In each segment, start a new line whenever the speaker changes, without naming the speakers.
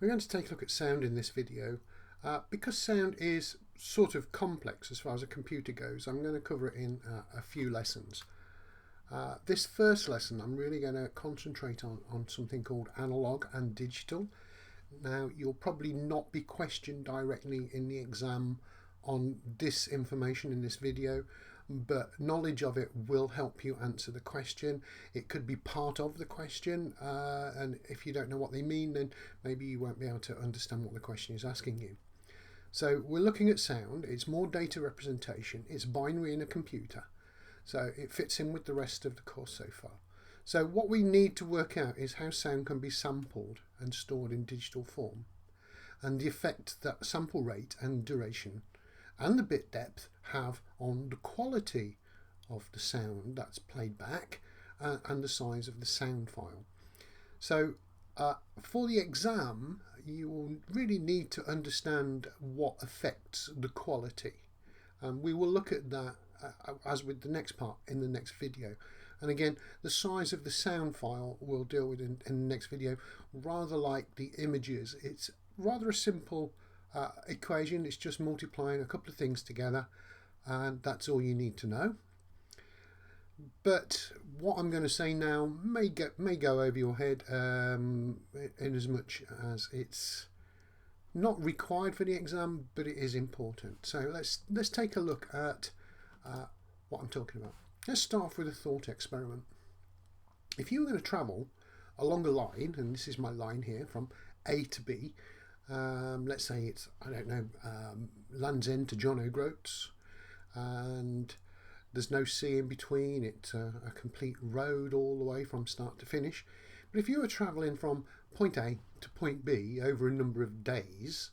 We're going to take a look at sound in this video. Because sound is sort of complex as far as a computer goes, I'm going to cover it in a few lessons. This first lesson I'm really going to concentrate on something called analog and digital. Now, you'll probably not be questioned directly in the exam on this information in this video, but knowledge of it will help you answer the question. It could be part of the question, and if you don't know what they mean, then maybe you won't be able to understand what the question is asking you. So we're looking at sound. It's more data representation. It's binary in a computer, so it fits in with the rest of the course so far. So what we need to work out is how sound can be sampled and stored in digital form, and the effect that sample rate and duration and the bit depth have on the quality of the sound that's played back and the size of the sound file. So for the exam, you will really need to understand what affects the quality. We will look at that as with the next part in the next video. And again, the size of the sound file we'll deal with in the next video. Rather like the images, it's rather a simple equation. It's just multiplying a couple of things together, and that's all you need to know. But what I'm going to say now may go over your head in as much as it's not required for the exam, but it is important. So let's take a look at what I'm talking about. Let's start off with a thought experiment. If you were going to travel along a line, and this is my line here from A to B, let's say it's, I don't know, Land's End to John O'Groats, and there's no sea in between. It's a complete road all the way from start to finish. But if you were travelling from point A to point B over a number of days,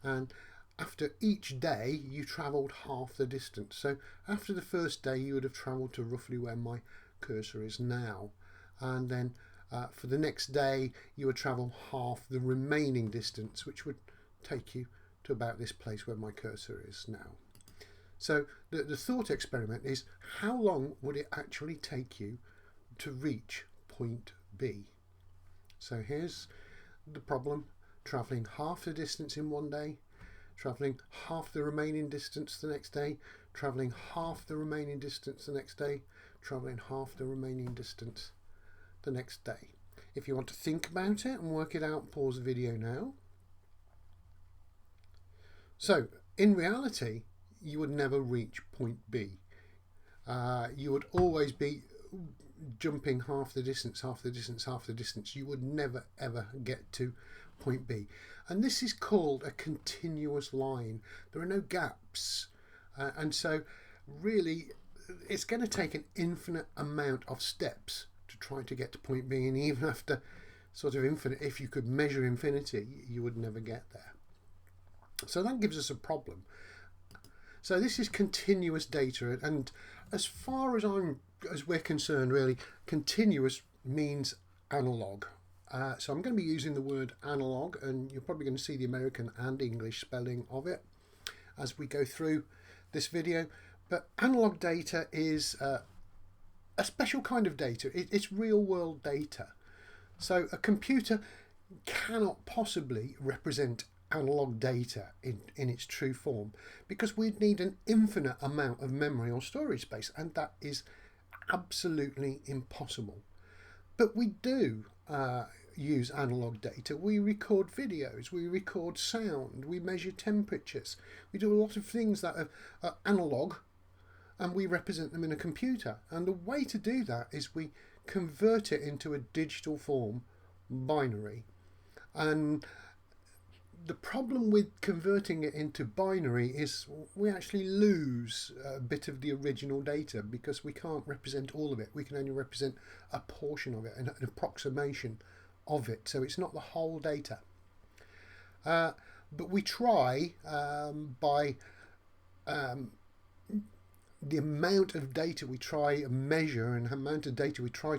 and after each day you travelled half the distance. So after the first day you would have travelled to roughly where my cursor is now, and then for the next day you would travel half the remaining distance, which would take you to about this place where my cursor is now. So the thought experiment is, how long would it actually take you to reach point B? So here's the problem: travelling half the distance in one day, travelling half the remaining distance the next day, travelling half the remaining distance the next day, travelling half the remaining distance the next day. If you want to think about it and work it out, pause the video now. So in reality, you would never reach point B. You would always be jumping half the distance, half the distance, half the distance. You would never ever get to point B. And this is called a continuous line. There are no gaps. And so really it's going to take an infinite amount of steps to try to get to point B. And even after sort of infinite, if you could measure infinity, you would never get there. So that gives us a problem. So this is continuous data, and as far as we're concerned, really, continuous means analog. So I'm going to be using the word analog, and you're probably going to see the American and English spelling of it as we go through this video. But analog data is a special kind of data. It's real world data. So a computer cannot possibly represent analog data in its true form, because we'd need an infinite amount of memory or storage space, and that is absolutely impossible. But we do use analog data. We record videos, we record sound, we measure temperatures, we do a lot of things that are analog, and we represent them in a computer. And the way to do that is we convert it into a digital form, binary. And the problem with converting it into binary is we actually lose a bit of the original data, because we can't represent all of it. We can only represent a portion of it, an approximation of it. So it's not the whole data. But we try by the amount of data we try and measure and the amount of data we try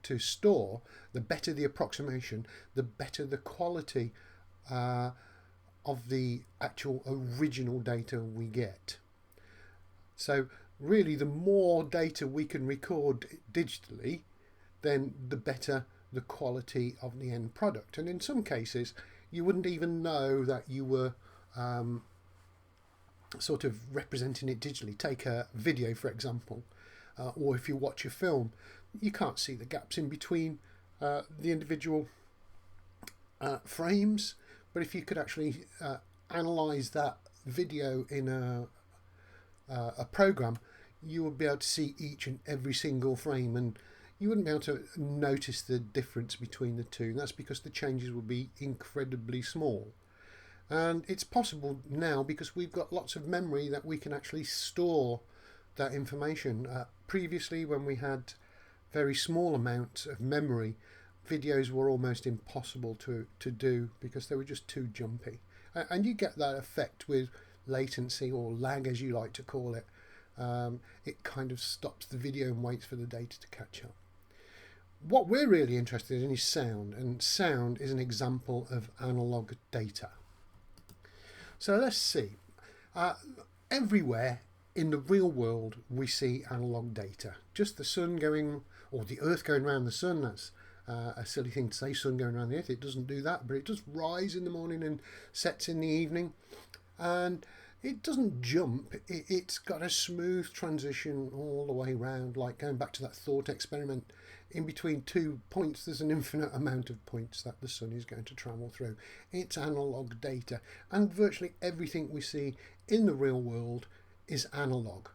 to store, the better the approximation, the better the quality of the actual original data we get. So really, the more data we can record digitally, then the better the quality of the end product. And in some cases, you wouldn't even know that you were sort of representing it digitally. Take a video, for example, or if you watch a film, you can't see the gaps in between the individual frames. But if you could actually analyze that video in a program, you would be able to see each and every single frame, and you wouldn't be able to notice the difference between the two. And that's because the changes would be incredibly small. And it's possible now because we've got lots of memory that we can actually store that information. Previously, when we had very small amounts of memory, videos were almost impossible to do because they were just too jumpy. And you get that effect with latency, or lag as you like to call it. It kind of stops the video and waits for the data to catch up. What we're really interested in is sound, and sound is an example of analog data. So let's see. Everywhere in the real world we see analog data. Just the sun going, or the earth going around the sun. That's a silly thing to say, sun going around the earth. It doesn't do that, but it does rise in the morning and sets in the evening. And it doesn't jump. It's got a smooth transition all the way around, like going back to that thought experiment. In between 2 points, there's an infinite amount of points that the sun is going to travel through. It's analog data, and virtually everything we see in the real world is analog.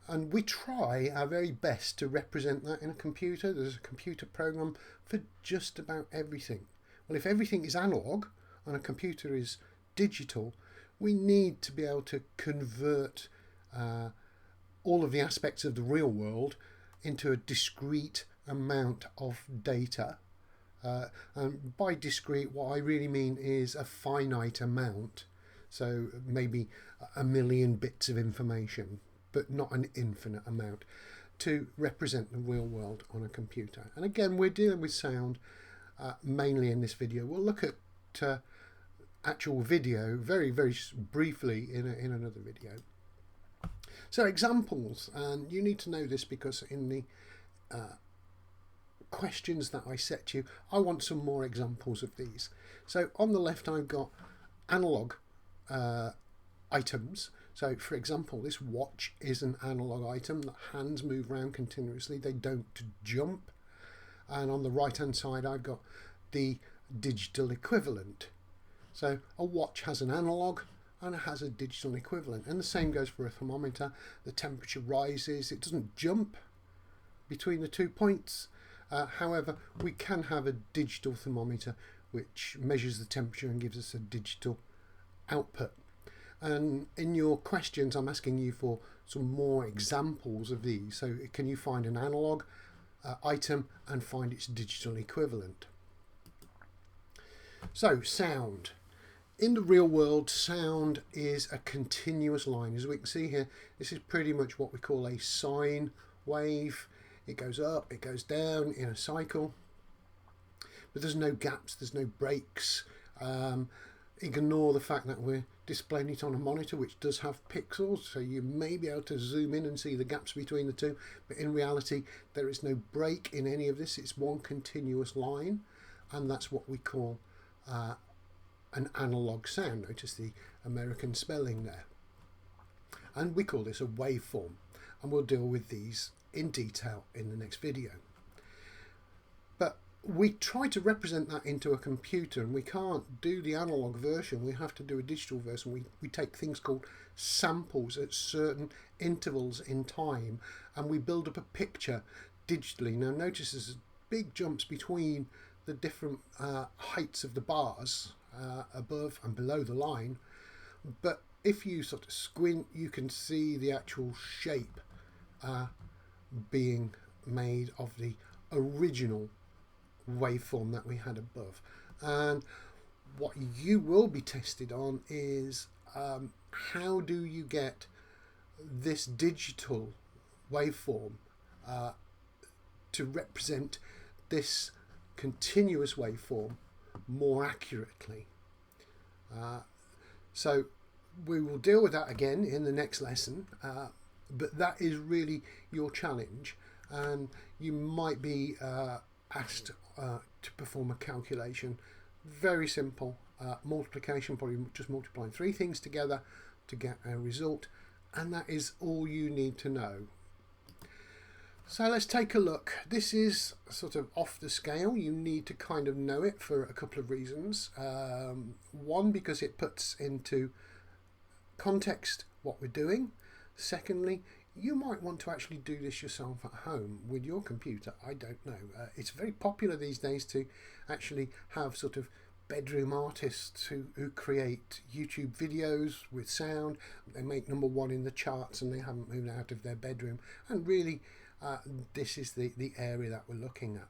And we try our very best to represent that in a computer. There's a computer program for just about everything. Well, if everything is analog and a computer is digital, we need to be able to convert all of the aspects of the real world into a discrete amount of data. And by discrete, what I really mean is a finite amount. So maybe 1 million bits of information, but not an infinite amount, to represent the real world on a computer. And again, we're dealing with sound mainly in this video. We'll look at actual video very, very briefly in another video. So examples, and you need to know this because in the questions that I set you, I want some more examples of these. So on the left I've got analog items. So for example, this watch is an analog item. The hands move around continuously, they don't jump. And on the right hand side I've got the digital equivalent. So a watch has an analog and it has a digital equivalent, and the same goes for a thermometer. The temperature rises, it doesn't jump between the 2 points. However, we can have a digital thermometer which measures the temperature and gives us a digital output. And in your questions I'm asking you for some more examples of these. So can you find an analog item and find its digital equivalent? So sound. In the real world, sound is a continuous line. As we can see here, this is pretty much what we call a sine wave. It goes up, it goes down in a cycle, but there's no gaps, there's no breaks. Ignore the fact that we're displaying it on a monitor which does have pixels, so you may be able to zoom in and see the gaps between the two, but in reality there is no break in any of this. It's one continuous line, and that's what we call an analog sound. Notice the American spelling there. And we call this a waveform, and we'll deal with these in detail in the next video. But we try to represent that into a computer, and we can't do the analog version. We have to do a digital version. We take things called samples at certain intervals in time, and we build up a picture digitally. Now notice there's big jumps between the different heights of the bars above and below the line, but if you sort of squint you can see the actual shape being made of the original waveform that we had above. And what you will be tested on is how do you get this digital waveform to represent this continuous waveform more accurately. So we will deal with that again in the next lesson, but that is really your challenge, and you might be asked to perform a calculation. Very simple multiplication, probably just multiplying three things together to get a result, and that is all you need to know. So let's take a look. This is sort of off the scale. You need to kind of know it for a couple of reasons. One, because it puts into context what we're doing. Secondly, you might want to actually do this yourself at home with your computer. I don't know. It's very popular these days to actually have sort of bedroom artists who create YouTube videos with sound. They make #1 in the charts and they haven't moved out of their bedroom. And really, this is the area that we're looking at.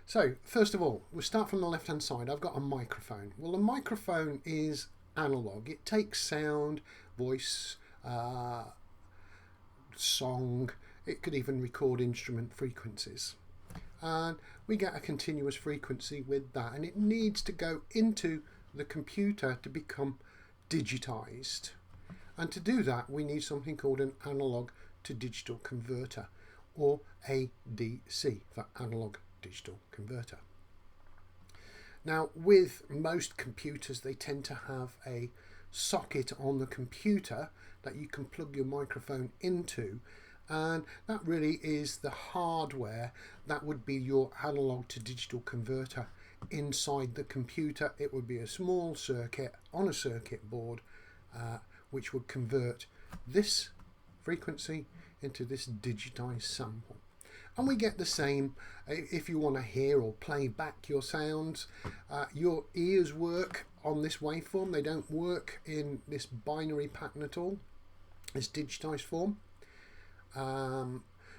So first of all, we'll start from the left hand side. I've got a microphone. Well, a microphone is analog. It takes sound, voice, song. It could even record instrument frequencies, and we get a continuous frequency with that, and it needs to go into the computer to become digitized. And to do that, we need something called an analog to digital converter, or ADC for analog digital converter. Now, with most computers, they tend to have a socket on the computer that you can plug your microphone into, and that really is the hardware that would be your analog to digital converter. Inside the computer, it would be a small circuit on a circuit board which would convert this frequency into this digitized sample. And we get the same if you want to hear or play back your sounds. Your ears work on this waveform. They don't work in this binary pattern at all, this digitized form.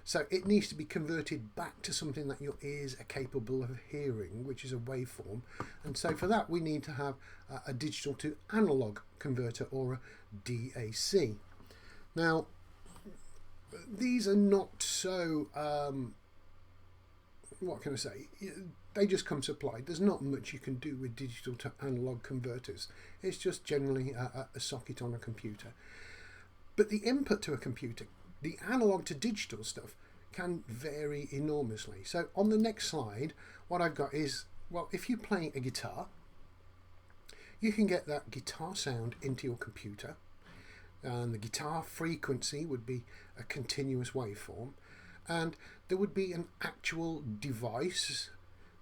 So it needs to be converted back to something that your ears are capable of hearing, which is a waveform. And so for that, we need to have a digital to analog converter, or a DAC. Now, these are not so, what can I say? They just come supplied. There's not much you can do with digital to analog converters. It's just generally a socket on a computer. But the input to a computer, the analog to digital stuff, can vary enormously. So on the next slide, what I've got is, well, if you play a guitar, you can get that guitar sound into your computer, and the guitar frequency would be a continuous waveform, and there would be an actual device.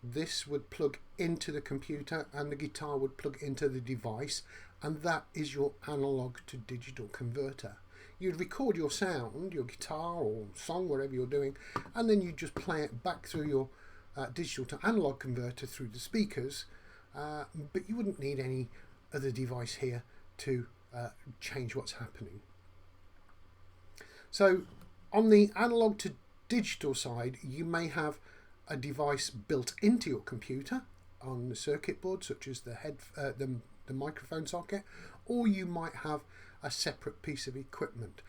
This would plug into the computer and the guitar would plug into the device, and that is your analog to digital converter. You'd record your sound, your guitar or song, whatever you're doing, and then you just play it back through your digital to analog converter through the speakers, but you wouldn't need any other device here to change what's happening. So on the analog to digital side, you may have a device built into your computer on the circuit board, such as the microphone socket, or you might have a separate piece of equipment.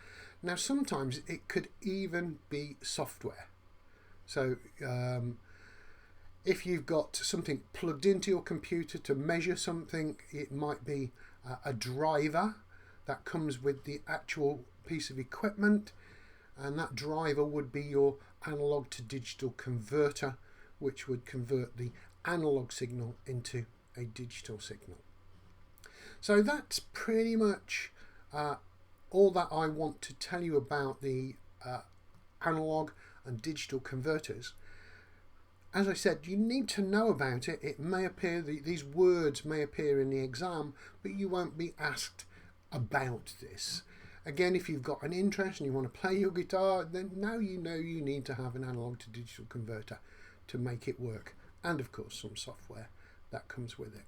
Now, sometimes it could even be software. So if you've got something plugged into your computer to measure something, it might be a driver that comes with the actual piece of equipment, and that driver would be your analog to digital converter, which would convert the analog signal into a digital signal. So that's pretty much all that I want to tell you about the analog and digital converters. As I said, you need to know about it. It may appear, these words may appear in the exam, but you won't be asked about this. Again, if you've got an interest and you want to play your guitar, then now you know you need to have an analog to digital converter to make it work, and of course some software that comes with it.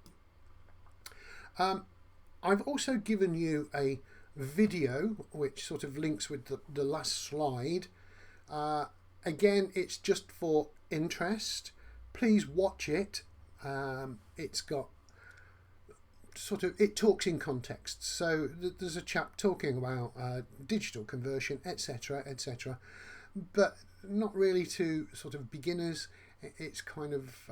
I've also given you a video which sort of links with the last slide. Again, it's just for interest. Please watch it. It's got sort of, it talks in context. So there's a chap talking about digital conversion, etc., etc., but not really to sort of beginners. It's kind of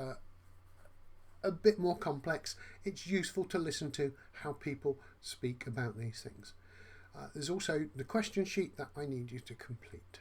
a bit more complex. It's useful to listen to how people speak about these things. There's also the question sheet that I need you to complete.